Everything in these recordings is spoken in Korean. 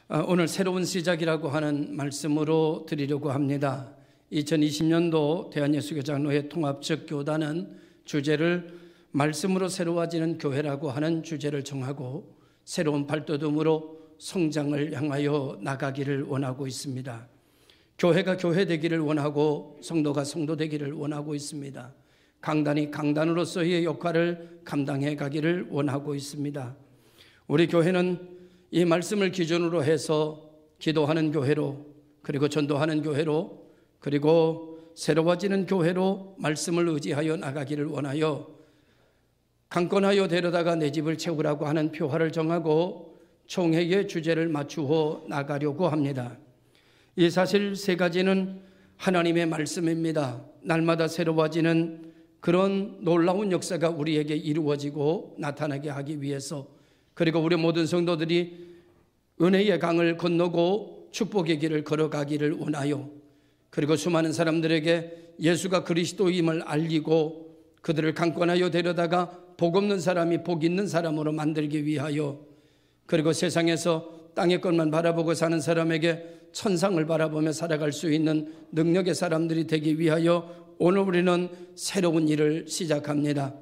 오늘 새로운 시작이라고 하는 말씀으로 드리려고 합니다. 2020년도 대한예수교장로회 통합적 교단은 주제를 말씀으로 새로워지는 교회라고 하는 주제를 정하고 새로운 발돋움으로 성장을 향하여 나가기를 원하고 있습니다. 교회가 교회 되기를 원하고 성도가 성도 되기를 원하고 있습니다. 강단이 강단으로서의 역할을 감당해 가기를 원하고 있습니다. 우리 교회는 이 말씀을 기준으로 해서 기도하는 교회로, 그리고 전도하는 교회로, 그리고 새로워지는 교회로 말씀을 의지하여 나가기를 원하여 강권하여 데려다가 내 집을 채우라고 하는 표화를 정하고 총회의 주제를 맞추어 나가려고 합니다. 이 사실 세 가지는 하나님의 말씀입니다. 날마다 새로워지는 그런 놀라운 역사가 우리에게 이루어지고 나타나게 하기 위해서, 그리고 우리 모든 성도들이 은혜의 강을 건너고 축복의 길을 걸어가기를 원하여, 그리고 수많은 사람들에게 예수가 그리스도임을 알리고 그들을 강권하여 데려다가 복 없는 사람이 복 있는 사람으로 만들기 위하여, 그리고 세상에서 땅의 것만 바라보고 사는 사람에게 천상을 바라보며 살아갈 수 있는 능력의 사람들이 되기 위하여 오늘 우리는 새로운 일을 시작합니다.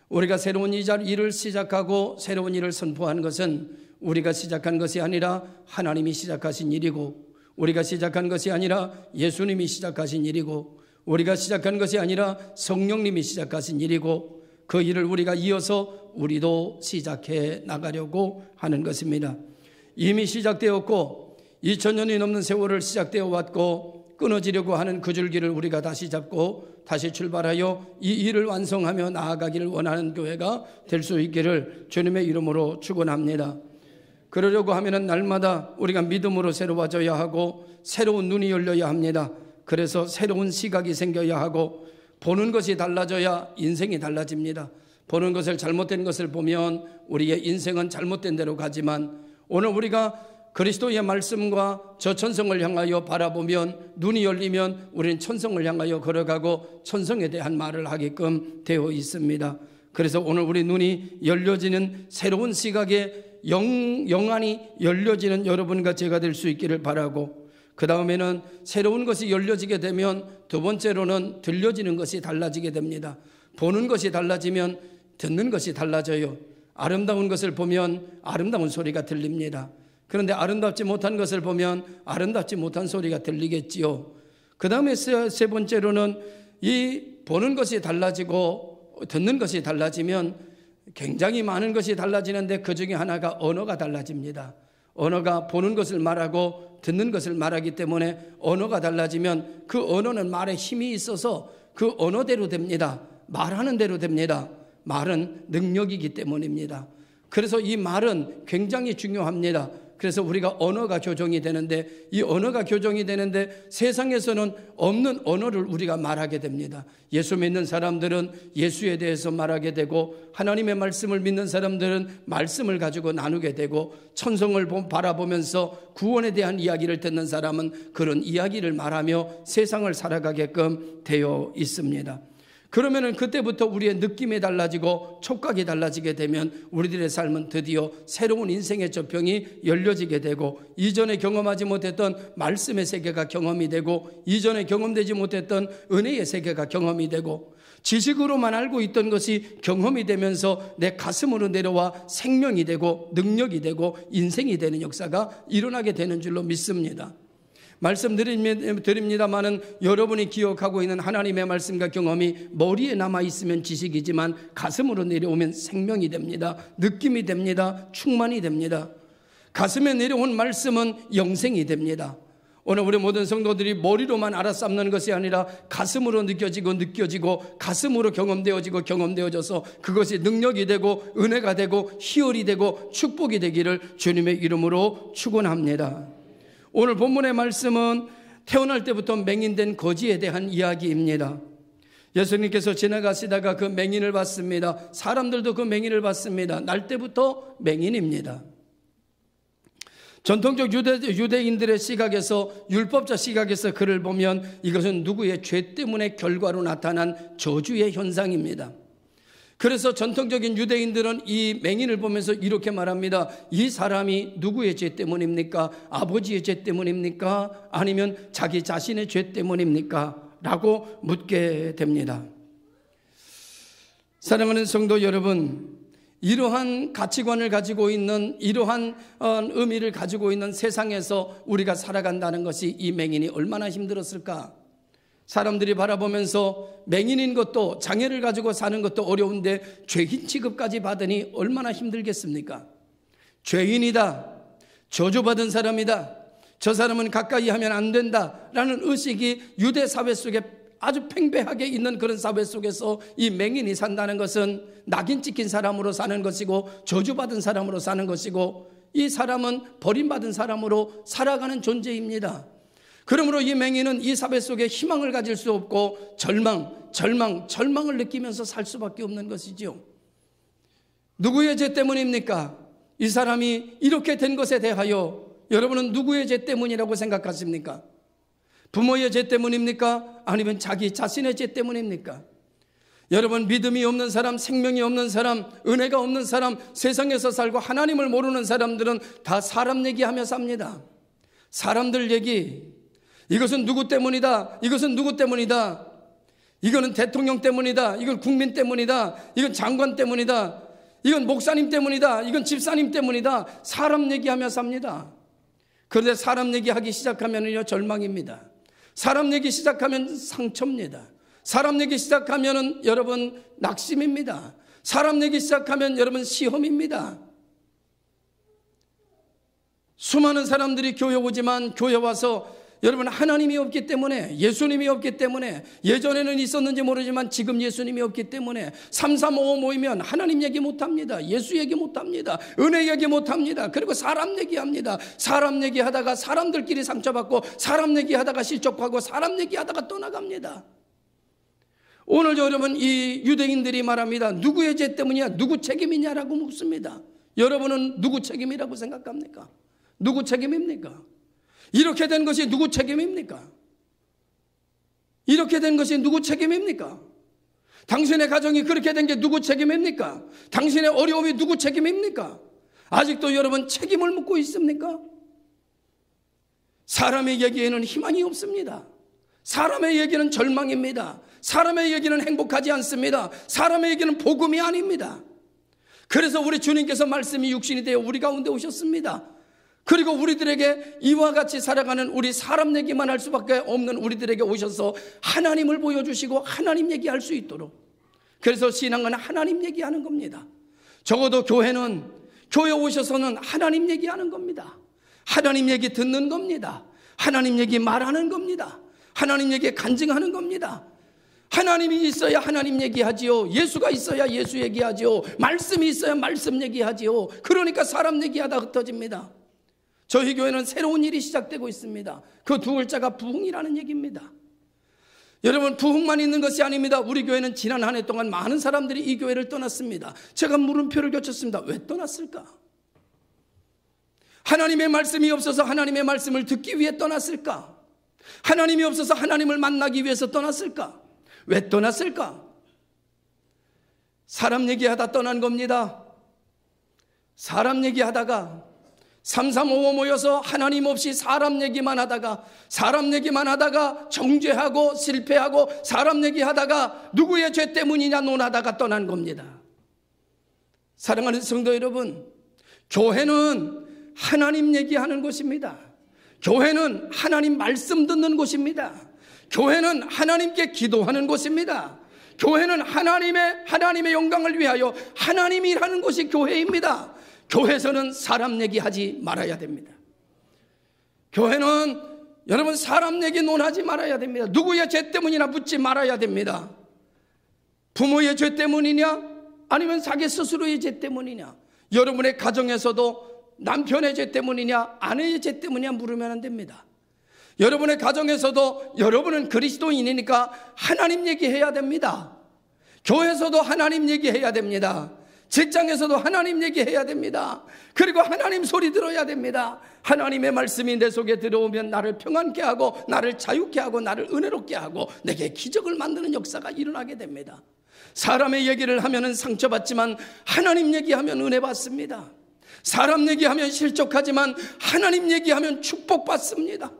우리가 새로운 일을 시작하고 새로운 일을 선포하는 것은 우리가 시작한 것이 아니라 하나님이 시작하신 일이고, 우리가 시작한 것이 아니라 예수님이 시작하신 일이고, 우리가 시작한 것이 아니라 성령님이 시작하신 일이고, 그 일을 우리가 이어서 우리도 시작해 나가려고 하는 것입니다. 이미 시작되었고 2000년이 넘는 세월을 시작되어 왔고 끊어지려고 하는 그 줄기를 우리가 다시 잡고 다시 출발하여 이 일을 완성하며 나아가기를 원하는 교회가 될 수 있기를 주님의 이름으로 축원합니다. 그러려고 하면 날마다 우리가 믿음으로 새로워져야 하고 새로운 눈이 열려야 합니다. 그래서 새로운 시각이 생겨야 하고 보는 것이 달라져야 인생이 달라집니다. 보는 것을 잘못된 것을 보면 우리의 인생은 잘못된 대로 가지만, 오늘 우리가 그리스도의 말씀과 저 천성을 향하여 바라보면, 눈이 열리면 우리는 천성을 향하여 걸어가고 천성에 대한 말을 하게끔 되어 있습니다. 그래서 오늘 우리 눈이 열려지는 새로운 시각에 영안이 열려지는 여러분과 제가 될 수 있기를 바라고, 그 다음에는 새로운 것이 열려지게 되면 두 번째로는 들려지는 것이 달라지게 됩니다. 보는 것이 달라지면 듣는 것이 달라져요. 아름다운 것을 보면 아름다운 소리가 들립니다. 그런데 아름답지 못한 것을 보면 아름답지 못한 소리가 들리겠지요. 그 다음에 세 번째로는 이 보는 것이 달라지고 듣는 것이 달라지면 굉장히 많은 것이 달라지는데 그 중에 하나가 언어가 달라집니다. 언어가 보는 것을 말하고 듣는 것을 말하기 때문에 언어가 달라지면 그 언어는 말에 힘이 있어서 그 언어대로 됩니다. 말하는 대로 됩니다. 말은 능력이기 때문입니다. 그래서 이 말은 굉장히 중요합니다. 그래서 우리가 언어가 교정이 되는데, 이 언어가 교정이 되는데 세상에서는 없는 언어를 우리가 말하게 됩니다. 예수 믿는 사람들은 예수에 대해서 말하게 되고, 하나님의 말씀을 믿는 사람들은 말씀을 가지고 나누게 되고, 천성을 바라보면서 구원에 대한 이야기를 듣는 사람은 그런 이야기를 말하며 세상을 살아가게끔 되어 있습니다. 그러면은 그때부터 우리의 느낌이 달라지고 촉각이 달라지게 되면 우리들의 삶은 드디어 새로운 인생의 저평이 열려지게 되고, 이전에 경험하지 못했던 말씀의 세계가 경험이 되고, 이전에 경험되지 못했던 은혜의 세계가 경험이 되고, 지식으로만 알고 있던 것이 경험이 되면서 내 가슴으로 내려와 생명이 되고 능력이 되고 인생이 되는 역사가 일어나게 되는 줄로 믿습니다. 말씀드립니다마는 여러분이 기억하고 있는 하나님의 말씀과 경험이 머리에 남아있으면 지식이지만 가슴으로 내려오면 생명이 됩니다. 느낌이 됩니다. 충만이 됩니다. 가슴에 내려온 말씀은 영생이 됩니다. 오늘 우리 모든 성도들이 머리로만 알아듣는 것이 아니라 가슴으로 느껴지고 가슴으로 경험되어져서 그것이 능력이 되고 은혜가 되고 희열이 되고 축복이 되기를 주님의 이름으로 축원합니다. 오늘 본문의 말씀은 태어날 때부터 맹인된 거지에 대한 이야기입니다. 예수님께서 지나가시다가 그 맹인을 봤습니다. 사람들도 그 맹인을 봤습니다. 날 때부터 맹인입니다. 전통적 유대인들의 시각에서, 율법자 시각에서 그를 보면 이것은 누구의 죄 때문에 결과로 나타난 저주의 현상입니다. 그래서 전통적인 유대인들은 이 맹인을 보면서 이렇게 말합니다. 이 사람이 누구의 죄 때문입니까? 아버지의 죄 때문입니까? 아니면 자기 자신의 죄 때문입니까? 라고 묻게 됩니다. 사랑하는 성도 여러분, 이러한 가치관을 가지고 있는, 이러한 의미를 가지고 있는 세상에서 우리가 살아간다는 것이 이 맹인이 얼마나 힘들었을까? 사람들이 바라보면서 맹인인 것도, 장애를 가지고 사는 것도 어려운데 죄인 취급까지 받으니 얼마나 힘들겠습니까? 죄인이다, 저주받은 사람이다, 저 사람은 가까이 하면 안 된다라는 의식이 유대 사회 속에 아주 팽배하게 있는 그런 사회 속에서 이 맹인이 산다는 것은 낙인 찍힌 사람으로 사는 것이고, 저주받은 사람으로 사는 것이고, 이 사람은 버림받은 사람으로 살아가는 존재입니다. 그러므로 이 맹인은 이 사회 속에 희망을 가질 수 없고 절망을 느끼면서 살 수밖에 없는 것이죠. 누구의 죄 때문입니까? 이 사람이 이렇게 된 것에 대하여 여러분은 누구의 죄 때문이라고 생각하십니까? 부모의 죄 때문입니까? 아니면 자기 자신의 죄 때문입니까? 여러분, 믿음이 없는 사람, 생명이 없는 사람, 은혜가 없는 사람, 세상에서 살고 하나님을 모르는 사람들은 다 사람 얘기하며 삽니다. 사람들 얘기, 이것은 누구 때문이다, 이것은 누구 때문이다, 이거는 대통령 때문이다, 이건 국민 때문이다, 이건 장관 때문이다, 이건 목사님 때문이다, 이건 집사님 때문이다. 사람 얘기하며 삽니다. 그런데 사람 얘기하기 시작하면요 절망입니다. 사람 얘기 시작하면 상처입니다. 사람 얘기 시작하면은 여러분 낙심입니다. 사람 얘기 시작하면 여러분 시험입니다. 수많은 사람들이 교회 오지만 교회 와서 여러분 하나님이 없기 때문에, 예수님이 없기 때문에, 예전에는 있었는지 모르지만 지금 예수님이 없기 때문에 335 모이면 하나님 얘기 못합니다. 예수 얘기 못합니다. 은혜 얘기 못합니다. 그리고 사람 얘기합니다. 사람 얘기하다가 사람들끼리 상처받고, 사람 얘기하다가 실족하고, 사람 얘기하다가 떠나갑니다. 오늘 여러분 이 유대인들이 말합니다. 누구의 죄 때문이냐, 누구 책임이냐라고 묻습니다. 여러분은 누구 책임이라고 생각합니까? 누구 책임입니까? 이렇게 된 것이 누구 책임입니까? 이렇게 된 것이 누구 책임입니까? 당신의 가정이 그렇게 된 게 누구 책임입니까? 당신의 어려움이 누구 책임입니까? 아직도 여러분 책임을 묻고 있습니까? 사람의 얘기에는 희망이 없습니다. 사람의 얘기는 절망입니다. 사람의 얘기는 행복하지 않습니다. 사람의 얘기는 복음이 아닙니다. 그래서 우리 주님께서 말씀이 육신이 되어 우리 가운데 오셨습니다. 그리고 우리들에게 이와 같이 살아가는, 우리 사람 얘기만 할 수밖에 없는 우리들에게 오셔서 하나님을 보여주시고 하나님 얘기할 수 있도록. 그래서 신앙은 하나님 얘기하는 겁니다. 적어도 교회는, 교회 오셔서는 하나님 얘기하는 겁니다. 하나님 얘기 듣는 겁니다. 하나님 얘기 말하는 겁니다. 하나님 얘기 간증하는 겁니다. 하나님이 있어야 하나님 얘기하지요. 예수가 있어야 예수 얘기하지요. 말씀이 있어야 말씀 얘기하지요. 그러니까 사람 얘기하다 흩어집니다. 저희 교회는 새로운 일이 시작되고 있습니다. 그 두 글자가 부흥이라는 얘기입니다. 여러분, 부흥만 있는 것이 아닙니다. 우리 교회는 지난 한 해 동안 많은 사람들이 이 교회를 떠났습니다. 제가 물음표를 겹쳤습니다. 왜 떠났을까? 하나님의 말씀이 없어서 하나님의 말씀을 듣기 위해 떠났을까? 하나님이 없어서 하나님을 만나기 위해서 떠났을까? 왜 떠났을까? 사람 얘기하다 떠난 겁니다. 사람 얘기하다가 335 모여서 하나님 없이 사람 얘기만 하다가, 사람 얘기만 하다가 정죄하고 실패하고, 사람 얘기하다가 누구의 죄 때문이냐 논하다가 떠난 겁니다. 사랑하는 성도 여러분, 교회는 하나님 얘기하는 곳입니다. 교회는 하나님 말씀 듣는 곳입니다. 교회는 하나님께 기도하는 곳입니다. 교회는 하나님의 영광을 위하여 하나님이 일하는 곳이 교회입니다. 교회에서는 사람 얘기하지 말아야 됩니다. 교회는 여러분 사람 얘기 논하지 말아야 됩니다. 누구의 죄 때문이나 묻지 말아야 됩니다. 부모의 죄 때문이냐, 아니면 자기 스스로의 죄 때문이냐, 여러분의 가정에서도 남편의 죄 때문이냐, 아내의 죄 때문이냐 물으면 안 됩니다. 여러분의 가정에서도 여러분은 그리스도인이니까 하나님 얘기해야 됩니다. 교회에서도 하나님 얘기해야 됩니다. 직장에서도 하나님 얘기해야 됩니다. 그리고 하나님 소리 들어야 됩니다. 하나님의 말씀이 내 속에 들어오면 나를 평안케 하고, 나를 자유케 하고, 나를 은혜롭게 하고, 내게 기적을 만드는 역사가 일어나게 됩니다. 사람의 얘기를 하면 상처받지만 하나님 얘기하면 은혜 받습니다. 사람 얘기하면 실족하지만 하나님 얘기하면 축복받습니다.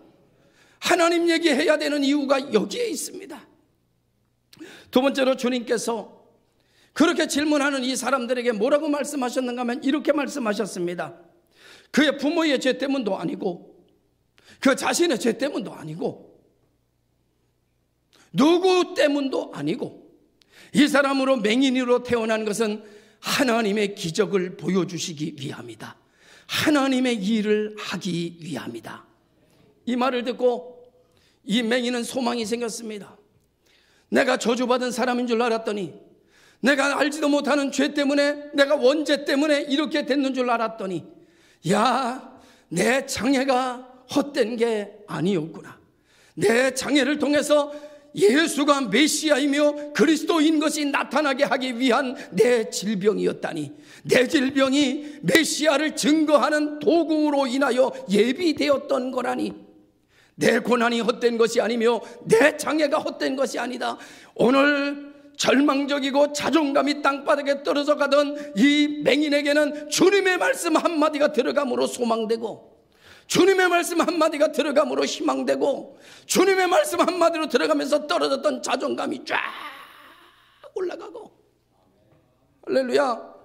하나님 얘기해야 되는 이유가 여기에 있습니다. 두 번째로 주님께서 그렇게 질문하는 이 사람들에게 뭐라고 말씀하셨는가 하면 이렇게 말씀하셨습니다. 그의 부모의 죄 때문도 아니고 그 자신의 죄 때문도 아니고 누구 때문도 아니고 이 사람으로 맹인으로 태어난 것은 하나님의 기적을 보여주시기 위함이다. 하나님의 일을 하기 위함이다. 이 말을 듣고 이 맹인은 소망이 생겼습니다. 내가 저주받은 사람인 줄 알았더니, 내가 알지도 못하는 죄 때문에, 내가 원죄 때문에 이렇게 됐는 줄 알았더니, 야, 내 장애가 헛된 게 아니었구나. 내 장애를 통해서 예수가 메시아이며 그리스도인 것이 나타나게 하기 위한 내 질병이었다니, 내 질병이 메시아를 증거하는 도구로 인하여 예비되었던 거라니, 내 고난이 헛된 것이 아니며 내 장애가 헛된 것이 아니다. 오늘 절망적이고 자존감이 땅바닥에 떨어져 가던 이 맹인에게는 주님의 말씀 한마디가 들어감으로 소망되고, 주님의 말씀 한마디가 들어감으로 희망되고, 주님의 말씀 한마디로 들어가면서 떨어졌던 자존감이 쫙 올라가고, 할렐루야.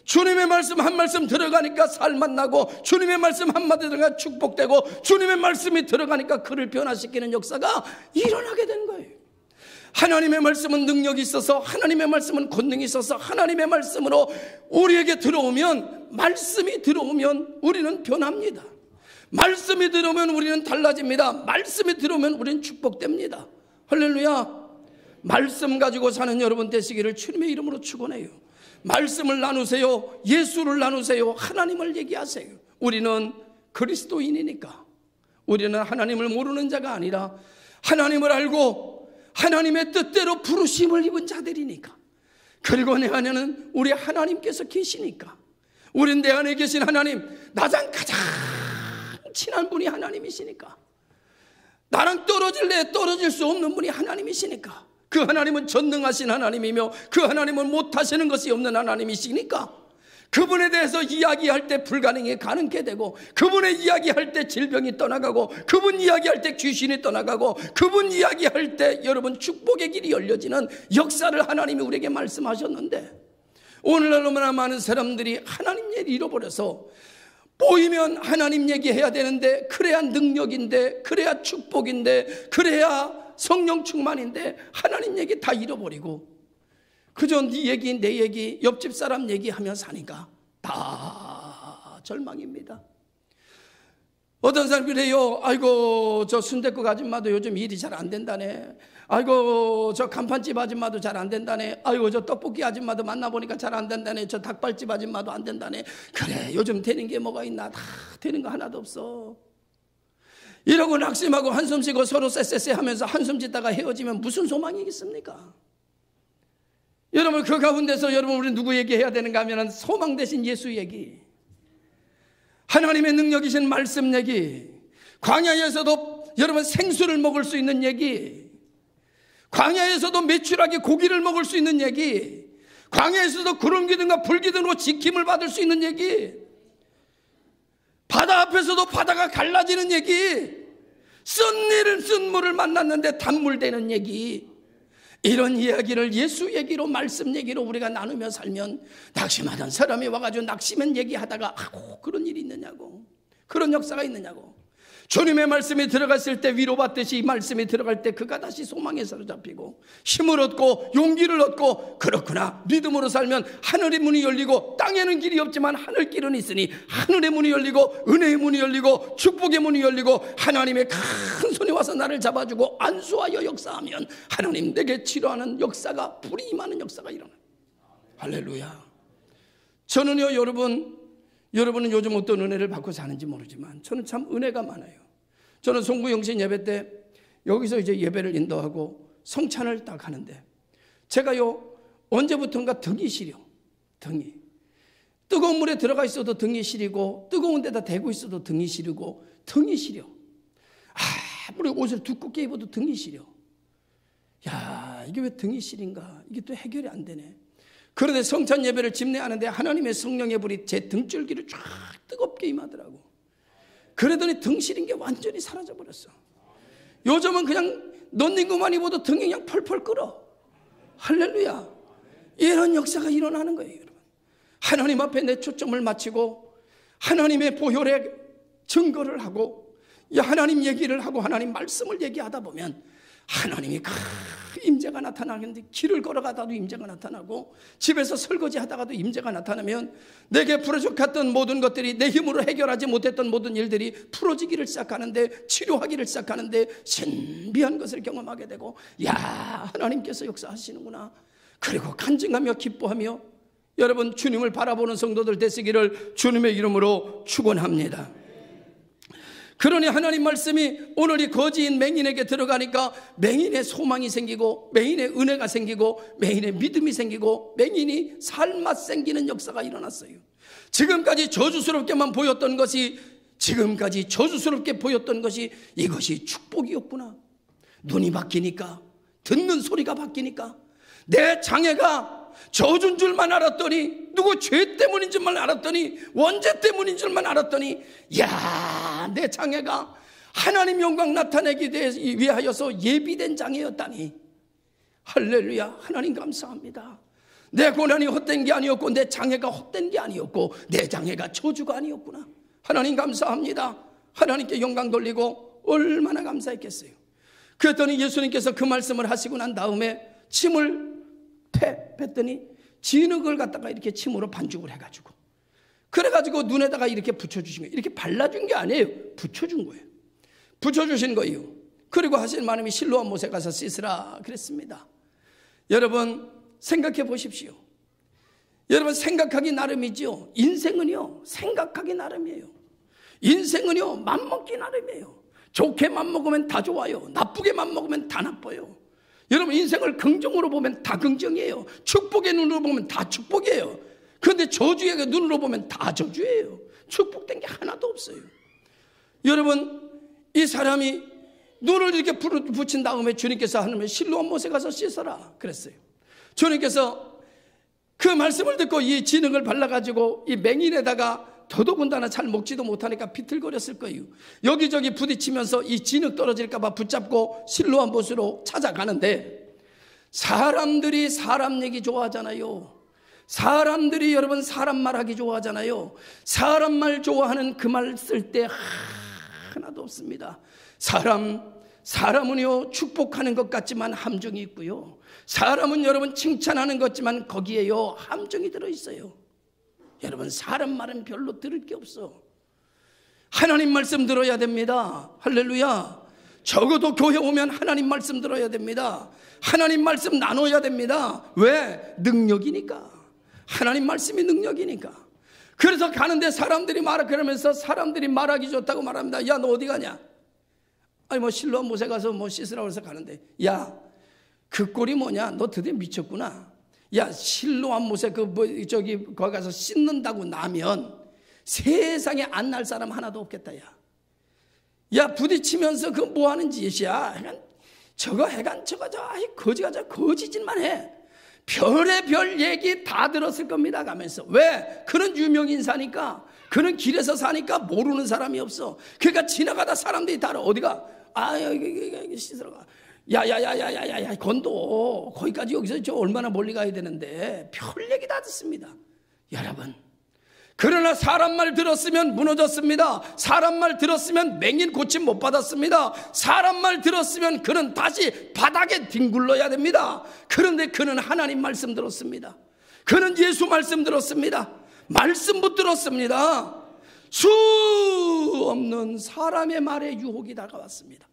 주님의 말씀 한 말씀 들어가니까 살만 나고, 주님의 말씀 한마디 들어가 축복되고, 주님의 말씀이 들어가니까 그를 변화시키는 역사가 일어나게 된 거예요. 하나님의 말씀은 능력이 있어서, 하나님의 말씀은 권능이 있어서, 하나님의 말씀으로 우리에게 들어오면, 말씀이 들어오면 우리는 변합니다. 말씀이 들어오면 우리는 달라집니다. 말씀이 들어오면 우리는 축복됩니다. 할렐루야. 말씀 가지고 사는 여러분 되시기를 주님의 이름으로 축원해요. 말씀을 나누세요. 예수를 나누세요. 하나님을 얘기하세요. 우리는 그리스도인이니까, 우리는 하나님을 모르는 자가 아니라 하나님을 알고 하나님의 뜻대로 부르심을 입은 자들이니까, 그리고 내 안에는 우리 하나님께서 계시니까, 우린 내 안에 계신 하나님, 나랑 가장 친한 분이 하나님이시니까, 나랑 떨어질래 떨어질 수 없는 분이 하나님이시니까, 그 하나님은 전능하신 하나님이며 그 하나님은 못하시는 것이 없는 하나님이시니까, 그분에 대해서 이야기할 때 불가능이 가능케 되고, 그분의 이야기할 때 질병이 떠나가고, 그분 이야기할 때 귀신이 떠나가고, 그분 이야기할 때 여러분 축복의 길이 열려지는 역사를 하나님이 우리에게 말씀하셨는데, 오늘날 너무나 많은 사람들이 하나님 얘기 잃어버려서 보이면 하나님 얘기해야 되는데, 그래야 능력인데, 그래야 축복인데, 그래야 성령 충만인데 하나님 얘기 다 잃어버리고 그저 네 얘기 내 얘기 옆집 사람 얘기하며 사니까 다 절망입니다. 어떤 사람이 그래요. 아이고 저 순댓국 아줌마도 요즘 일이 잘 안 된다네. 아이고 저 간판집 아줌마도 잘 안 된다네. 아이고 저 떡볶이 아줌마도 만나보니까 잘 안 된다네. 저 닭발집 아줌마도 안 된다네. 그래 요즘 되는 게 뭐가 있나. 다 되는 거 하나도 없어. 이러고 낙심하고 한숨 쉬고 서로 쎄쎄쎄 하면서 한숨 짓다가 헤어지면 무슨 소망이 있겠습니까? 여러분 그 가운데서 여러분 우리 누구 얘기해야 되는가 하면 소망 대신 예수 얘기, 하나님의 능력이신 말씀 얘기, 광야에서도 여러분 생수를 먹을 수 있는 얘기, 광야에서도 메추라기 고기를 먹을 수 있는 얘기, 광야에서도 구름 기둥과 불 기둥으로 지킴을 받을 수 있는 얘기, 바다 앞에서도 바다가 갈라지는 얘기, 쓴 물을 만났는데 단물 되는 얘기, 이런 이야기를 예수 얘기로 말씀 얘기로 우리가 나누며 살면 낙심하던 사람이 와가지고 낙심한 얘기하다가 아고 그런 일이 있느냐고, 그런 역사가 있느냐고. 주님의 말씀이 들어갔을 때 위로받듯이 이 말씀이 들어갈 때 그가 다시 소망에 사로잡히고 힘을 얻고 용기를 얻고, 그렇구나 믿음으로 살면 하늘의 문이 열리고, 땅에는 길이 없지만 하늘길은 있으니 하늘의 문이 열리고 은혜의 문이 열리고 축복의 문이 열리고, 하나님의 큰 손이 와서 나를 잡아주고 안수하여 역사하면 하나님 내게 치료하는 역사가, 불이 임하는 역사가 일어나요. 할렐루야. 저는요 여러분은 요즘 어떤 은혜를 받고 사는지 모르지만 저는 참 은혜가 많아요. 저는 송구영신 예배 때 여기서 이제 예배를 인도하고 성찬을 딱 하는데, 제가요 언제부턴가 등이 시려. 등이 뜨거운 물에 들어가 있어도 등이 시리고, 뜨거운 데다 대고 있어도 등이 시리고, 등이 시려. 아무리 옷을 두껍게 입어도 등이 시려. 야, 이게 왜 등이 시린가? 이게 또 해결이 안 되네. 그런데 성찬 예배를 집례하는데 하나님의 성령의 불이 제 등줄기를 쫙 뜨겁게 임하더라고. 그러더니 등 시린 게 완전히 사라져 버렸어. 요즘은 그냥 넌닝구만 입어도 등이 그냥 펄펄 끓어. 할렐루야. 이런 역사가 일어나는 거예요, 여러분. 하나님 앞에 내 초점을 맞추고 하나님의 보혈의 증거를 하고 하나님 얘기를 하고 하나님 말씀을 얘기하다 보면 하나님이 임재가 나타나는데, 길을 걸어가다도 임재가 나타나고 집에서 설거지하다가도 임재가 나타나면 내게 부족했던 모든 것들이, 내 힘으로 해결하지 못했던 모든 일들이 풀어지기를 시작하는데, 치료하기를 시작하는데 신비한 것을 경험하게 되고, 야, 하나님께서 역사하시는구나. 그리고 간증하며 기뻐하며 여러분 주님을 바라보는 성도들 되시기를 주님의 이름으로 축원합니다. 그러니 하나님 말씀이 오늘 이 거지인 맹인에게 들어가니까 맹인의 소망이 생기고 맹인의 은혜가 생기고 맹인의 믿음이 생기고 맹인이 살맛 생기는 역사가 일어났어요. 지금까지 저주스럽게만 보였던 것이 이것이 축복이었구나. 눈이 바뀌니까, 듣는 소리가 바뀌니까, 내 장애가 저주인 줄만 알았더니, 누구 죄 때문인 줄만 알았더니, 원죄 때문인 줄만 알았더니, 야, 내 장애가 하나님 영광 나타내기 위하여서 예비된 장애였다니. 할렐루야. 하나님 감사합니다. 내 고난이 헛된 게 아니었고, 내 장애가 헛된 게 아니었고, 내 장애가 저주가 아니었구나. 하나님 감사합니다. 하나님께 영광 돌리고 얼마나 감사했겠어요. 그랬더니 예수님께서 그 말씀을 하시고 난 다음에 침을 뺐더니 진흙을 갖다가 이렇게 침으로 반죽을 해가지고, 그래가지고 눈에다가 이렇게 붙여주신 거예요. 이렇게 발라준 게 아니에요. 붙여준 거예요. 붙여주신 거예요. 그리고 하신 말씀이 실로암 못에 가서 씻으라 그랬습니다. 여러분 생각해 보십시오. 여러분 생각하기 나름이죠. 인생은요 생각하기 나름이에요. 인생은요 맘먹기 나름이에요. 좋게 맘먹으면 다 좋아요. 나쁘게 맘먹으면 다 나빠요. 여러분 인생을 긍정으로 보면 다 긍정이에요. 축복의 눈으로 보면 다 축복이에요. 그런데 저주의 눈으로 보면 다 저주예요. 축복된 게 하나도 없어요. 여러분 이 사람이 눈을 이렇게 붙인 다음에 주님께서 하나님의 실로암 못에 가서 씻어라 그랬어요. 주님께서 그 말씀을 듣고 이 진흙을 발라가지고 이 맹인에다가, 더더군다나 잘 먹지도 못하니까 비틀거렸을 거예요. 여기저기 부딪히면서 이 진흙 떨어질까봐 붙잡고 실로암 못으로 찾아가는데, 사람들이 사람 얘기 좋아하잖아요. 사람들이 여러분 사람 말하기 좋아하잖아요. 사람 말 좋아하는 그 말 쓸 때 하나도 없습니다. 사람은요 축복하는 것 같지만 함정이 있고요, 사람은 여러분 칭찬하는 것 같지만 거기에요 함정이 들어있어요. 여러분 사람 말은 별로 들을 게 없어. 하나님 말씀 들어야 됩니다. 할렐루야. 적어도 교회 오면 하나님 말씀 들어야 됩니다. 하나님 말씀 나눠야 됩니다. 왜? 능력이니까. 하나님 말씀이 능력이니까. 그래서 가는데 사람들이 그러면서 사람들이 말하기 좋다고 말합니다. 야, 너 어디 가냐? 아니 뭐 실로암 못에 가서 뭐 씻으라고 해서 가는데, 야, 그 꼴이 뭐냐? 너 드디어 미쳤구나. 야, 실로암 못에 거기 가서 씻는다고 나면 세상에 안 날 사람 하나도 없겠다. 야, 부딪히면서 그 뭐 하는 짓이야? 저거 거지가 거지짓만 해. 별의별 얘기 다 들었을 겁니다 가면서. 왜? 그런 유명인사니까, 그런 길에서 사니까 모르는 사람이 없어. 그러니까 지나가다 사람들이 다 어디가? 여기 씻으러 가. 야야야야야야, 건도 거기까지 여기서 저 얼마나 멀리 가야 되는데, 별 얘기 다 듣습니다 여러분. 그러나 사람 말 들었으면 무너졌습니다. 사람 말 들었으면 맹인 고침 못 받았습니다. 사람 말 들었으면 그는 다시 바닥에 뒹굴러야 됩니다. 그런데 그는 하나님 말씀 들었습니다. 그는 예수 말씀 들었습니다. 말씀 붙들었습니다. 수 없는 사람의 말에 유혹이 다가왔습니다.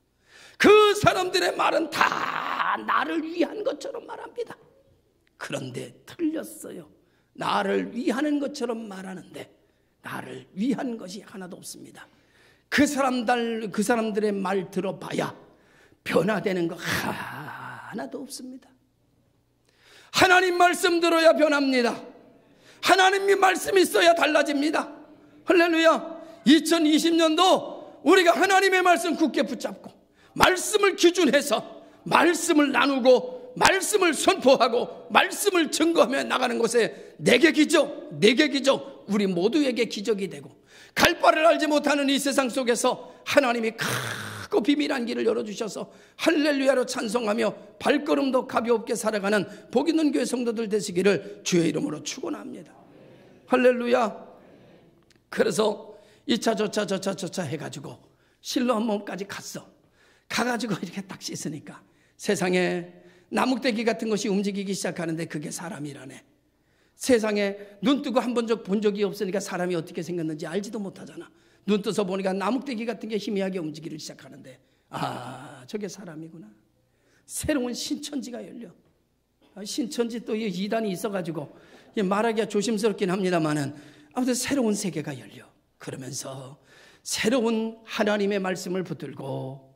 그 사람들의 말은 다 나를 위한 것처럼 말합니다. 그런데 틀렸어요. 나를 위하는 것처럼 말하는데 나를 위한 것이 하나도 없습니다. 그 사람들의 말 들어봐야 변화되는 거 하나도 없습니다. 하나님 말씀 들어야 변합니다. 하나님의 말씀이 있어야 달라집니다. 할렐루야. 2020년도 우리가 하나님의 말씀 굳게 붙잡고 말씀을 기준해서 말씀을 나누고 말씀을 선포하고 말씀을 증거하며 나가는 곳에 내게 기적, 우리 모두에게 기적이 되고, 갈 바를 알지 못하는 이 세상 속에서 하나님이 크고 비밀한 길을 열어주셔서 할렐루야로 찬송하며 발걸음도 가볍게 살아가는 복 있는 교회 성도들 되시기를 주의 이름으로 축원합니다. 할렐루야. 그래서 2차 저차 해가지고 실로암 몸까지 갔어. 가가지고 이렇게 딱 씻으니까 세상에 나뭇대기 같은 것이 움직이기 시작하는데 그게 사람이라네. 세상에 눈 뜨고 한 번 본 적이 없으니까 사람이 어떻게 생겼는지 알지도 못하잖아. 눈 떠서 보니까 나뭇대기 같은 게 희미하게 움직이기 시작하는데, 아, 저게 사람이구나. 새로운 신천지가 열려. 신천지 또 이단이 있어가지고 말하기가 조심스럽긴 합니다만은 아무튼 새로운 세계가 열려. 그러면서 새로운 하나님의 말씀을 붙들고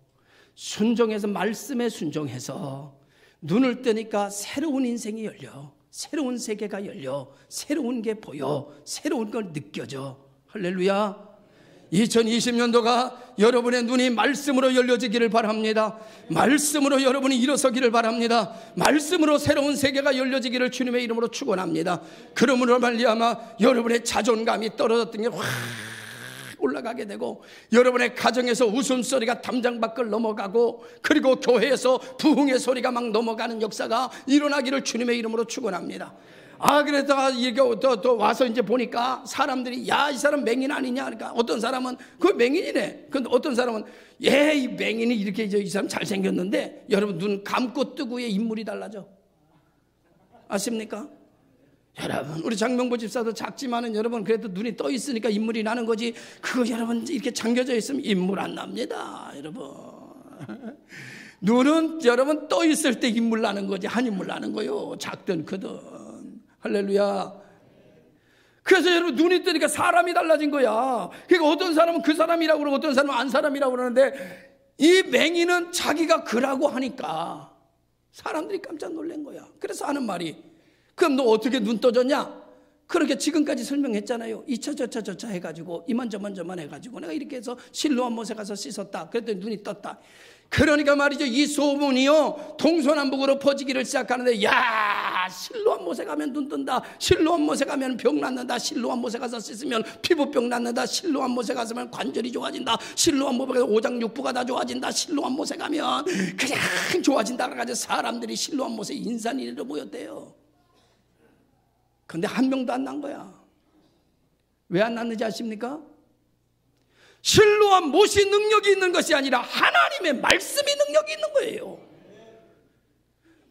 순종해서, 말씀에 순종해서 눈을 뜨니까 새로운 인생이 열려. 새로운 세계가 열려. 새로운 게 보여. 새로운 걸 느껴져. 할렐루야. 2020년도가 여러분의 눈이 말씀으로 열려지기를 바랍니다. 말씀으로 여러분이 일어서기를 바랍니다. 말씀으로 새로운 세계가 열려지기를 주님의 이름으로 축원합니다. 그러므로 말미암아 여러분의 자존감이 떨어졌던 게 확 올라가게 되고, 여러분의 가정에서 웃음소리가 담장 밖을 넘어가고, 그리고 교회에서 부흥의 소리가 막 넘어가는 역사가 일어나기를 주님의 이름으로 축원합니다. 아, 그래서 이게 또 와서 이제 보니까 사람들이, 야, 이 사람 맹인 아니냐. 그러니까 어떤 사람은 그 맹인이네. 근데 어떤 사람은, 예, 이 맹인이 이렇게 이 사람 잘생겼는데, 여러분 눈 감고 뜨고의 인물이 달라져. 아십니까? 여러분, 우리 장명보 집사도 작지만은 여러분 그래도 눈이 떠 있으니까 인물이 나는 거지, 그거 여러분 이렇게 잠겨져 있으면 인물 안 납니다. 여러분, 눈은 여러분 떠 있을 때 인물 나는 거지, 한 인물 나는 거요. 작든 크든. 할렐루야. 그래서 여러분 눈이 뜨니까 사람이 달라진 거야. 그러니까 어떤 사람은 그 사람이라고 그러고 어떤 사람은 안 사람이라고 그러는데, 이 맹인은 자기가 그라고 하니까 사람들이 깜짝 놀란 거야. 그래서 하는 말이, 그럼 너 어떻게 눈 떠졌냐? 그렇게 지금까지 설명했잖아요. 2차 저차 해가지고 이만저만 해가지고 내가 이렇게 해서 실로암 못에 가서 씻었다. 그랬더니 눈이 떴다. 그러니까 말이죠, 이 소문이요 동서남북으로 퍼지기를 시작하는데, 야, 실로암 못에 가면 눈 뜬다, 실로암 못에 가면 병 낫는다, 실로암 못에 가서 씻으면 피부병 낫는다, 실로암 못에 가면 관절이 좋아진다, 실로암 못에 가서 오장육부가 다 좋아진다, 실로암 못에 가면 그냥 좋아진다. 그래가지고 사람들이 실로암 못에 인산이로 모였대요. 근데 한 명도 안 난 거야. 왜 안 났는지 아십니까? 실로암 못이 능력이 있는 것이 아니라 하나님의 말씀이 능력이 있는 거예요.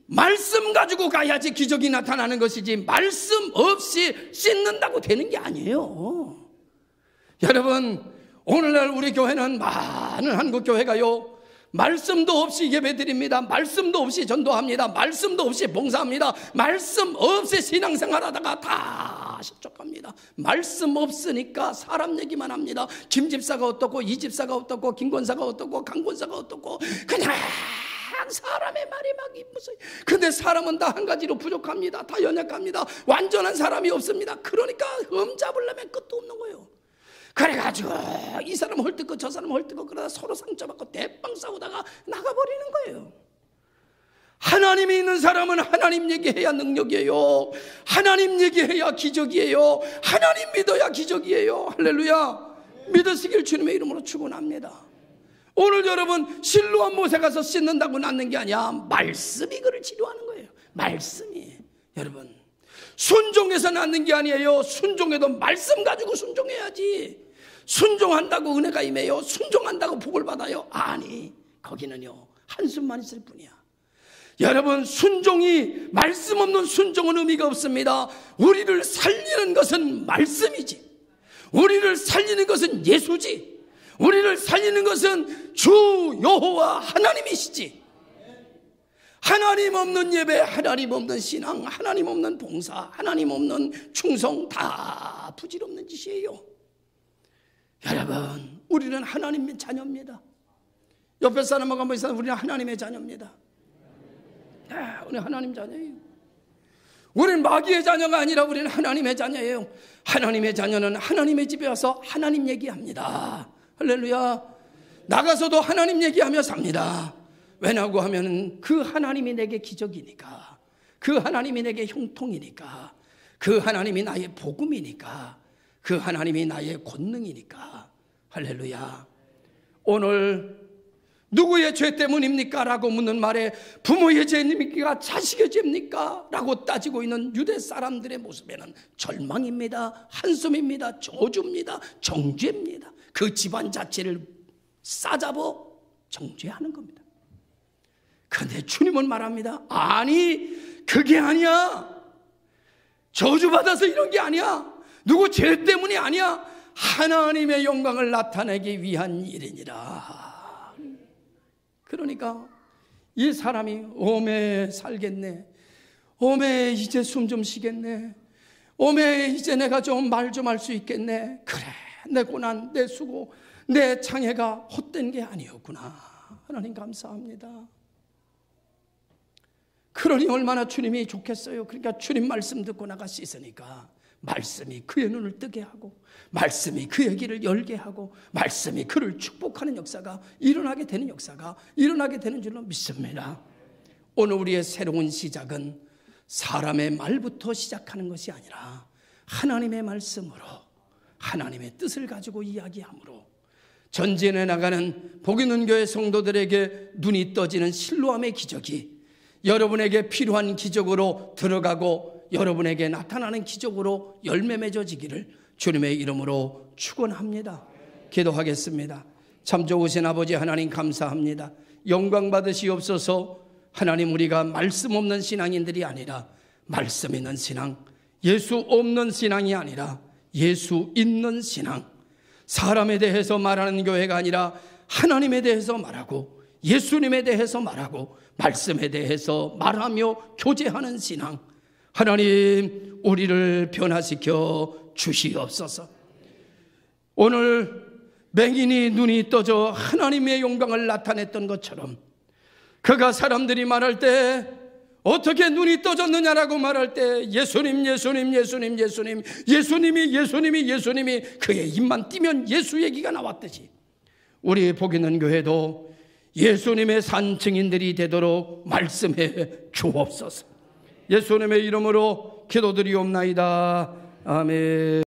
말씀 가지고 가야지 기적이 나타나는 것이지, 말씀 없이 씻는다고 되는 게 아니에요. 여러분, 오늘날 우리 교회는, 많은 한국 교회가요, 말씀도 없이 예배드립니다. 말씀도 없이 전도합니다. 말씀도 없이 봉사합니다. 말씀 없이 신앙생활 하다가 다 실족합니다. 말씀 없으니까 사람 얘기만 합니다. 김 집사가 어떻고, 이 집사가 어떻고, 김 권사가 어떻고, 강 권사가 어떻고, 그냥 사람의 말이 막 무서워. 근데 사람은 다 한 가지로 부족합니다. 다 연약합니다. 완전한 사람이 없습니다. 그러니까 흠잡으려면 끝도 없는 거예요. 그래가지고 이 사람 헐뜯고 저 사람 헐뜯고 그러다 서로 상처받고 대빵 싸우다가 나가버리는 거예요. 하나님이 있는 사람은 하나님 얘기해야 능력이에요. 하나님 얘기해야 기적이에요. 하나님 믿어야 기적이에요. 할렐루야. 믿으시길 주님의 이름으로 축원합니다. 오늘 여러분, 실로암 못에 가서 씻는다고 낫는 게 아니야. 말씀이 그를 치료하는 거예요. 말씀이. 여러분, 순종해서 낫는 게 아니에요. 순종해도 말씀 가지고 순종해야지. 순종한다고 은혜가 임해요? 순종한다고 복을 받아요? 아니, 거기는요 한숨만 있을 뿐이야. 여러분, 순종이, 말씀 없는 순종은 의미가 없습니다. 우리를 살리는 것은 말씀이지, 우리를 살리는 것은 예수지, 우리를 살리는 것은 주 여호와 하나님이시지. 하나님 없는 예배, 하나님 없는 신앙, 하나님 없는 봉사, 하나님 없는 충성, 다 부질없는 짓이에요. 여러분, 우리는 하나님의 자녀입니다. 옆에 사람하고 한번 있어요. 우리는 하나님의 자녀입니다. 우리는 하나님 자녀예요. 우리는 마귀의 자녀가 아니라 우리는 하나님의 자녀예요. 하나님의 자녀는 하나님의 집에 와서 하나님 얘기합니다. 할렐루야. 나가서도 하나님 얘기하며 삽니다. 왜냐고 하면 그 하나님이 내게 기적이니까, 그 하나님이 내게 형통이니까, 그 하나님이 나의 복음이니까, 그 하나님이 나의 권능이니까. 할렐루야. 오늘 누구의 죄 때문입니까? 라고 묻는 말에 부모의 죄입니까? 자식의 죄입니까? 라고 따지고 있는 유대 사람들의 모습에는 절망입니다, 한숨입니다, 저주입니다, 정죄입니다. 그 집안 자체를 싸잡아 정죄하는 겁니다. 그런데 주님은 말합니다. 아니, 그게 아니야. 저주받아서 이런 게 아니야. 누구 죄 때문이 아니야. 하나님의 영광을 나타내기 위한 일이니라. 그러니까 이 사람이 오메 살겠네, 오메 이제 숨 좀 쉬겠네, 오메 이제 내가 좀 말 좀 할 수 있겠네. 그래, 내 고난, 내 수고, 내 장애가 헛된 게 아니었구나. 하나님 감사합니다. 그러니 얼마나 주님이 좋겠어요. 그러니까 주님 말씀 듣고 나가 씻으니까 말씀이 그의 눈을 뜨게 하고, 말씀이 그의 길을 열게 하고, 말씀이 그를 축복하는 역사가 일어나게 되는 역사가 일어나게 되는 줄로 믿습니다. 오늘 우리의 새로운 시작은 사람의 말부터 시작하는 것이 아니라 하나님의 말씀으로, 하나님의 뜻을 가지고 이야기함으로 전진해 나가는 복 있는 교회 성도들에게 눈이 떠지는 실로암의 기적이 여러분에게 필요한 기적으로 들어가고 여러분에게 나타나는 기적으로 열매 맺어지기를 주님의 이름으로 축원합니다. 기도하겠습니다. 참 좋으신 아버지 하나님 감사합니다. 영광 받으시옵소서. 하나님, 우리가 말씀 없는 신앙인들이 아니라 말씀 있는 신앙, 예수 없는 신앙이 아니라 예수 있는 신앙, 사람에 대해서 말하는 교회가 아니라 하나님에 대해서 말하고 예수님에 대해서 말하고 말씀에 대해서 말하며 교제하는 신앙, 하나님 우리를 변화시켜 주시옵소서. 오늘 맹인이 눈이 떠져 하나님의 영광을 나타냈던 것처럼 그가 사람들이 말할 때 어떻게 눈이 떠졌느냐라고 말할 때 예수님, 예수님, 예수님, 예수님, 예수님이, 예수님이, 예수님이, 그의 입만 띄면 예수 얘기가 나왔듯이 우리 복 있는 교회도 예수님의 산 증인들이 되도록 말씀해 주옵소서. 예수님의 이름으로 기도드리옵나이다. 아멘.